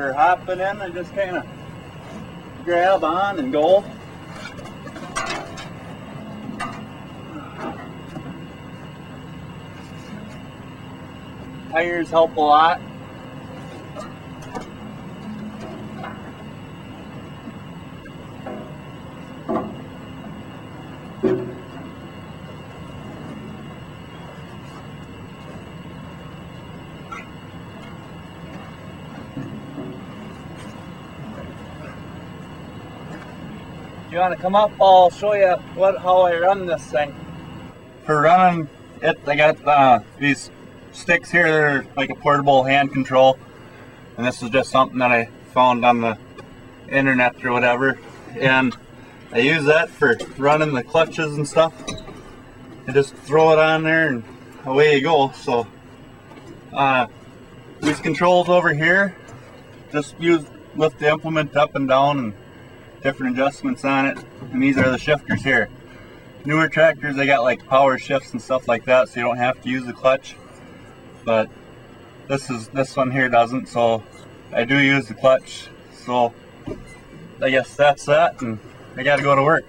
for hopping in and just kind of grab on and go. Tires help a lot. If you want to come up, I'll show you how I run this thing. For running it, I got these sticks here that are like a portable hand control, and this is just something that I found on the internet or whatever, and I use that for running the clutches and stuff. I just throw it on there and away you go. So these controls over here, just lift the implement up and down and different adjustments on it, and these are the shifters here. Newer tractors, they got like power shifts and stuff like that, so you don't have to use the clutch, but this one here doesn't, so I do use the clutch. So I guess that's that, and I gotta go to work.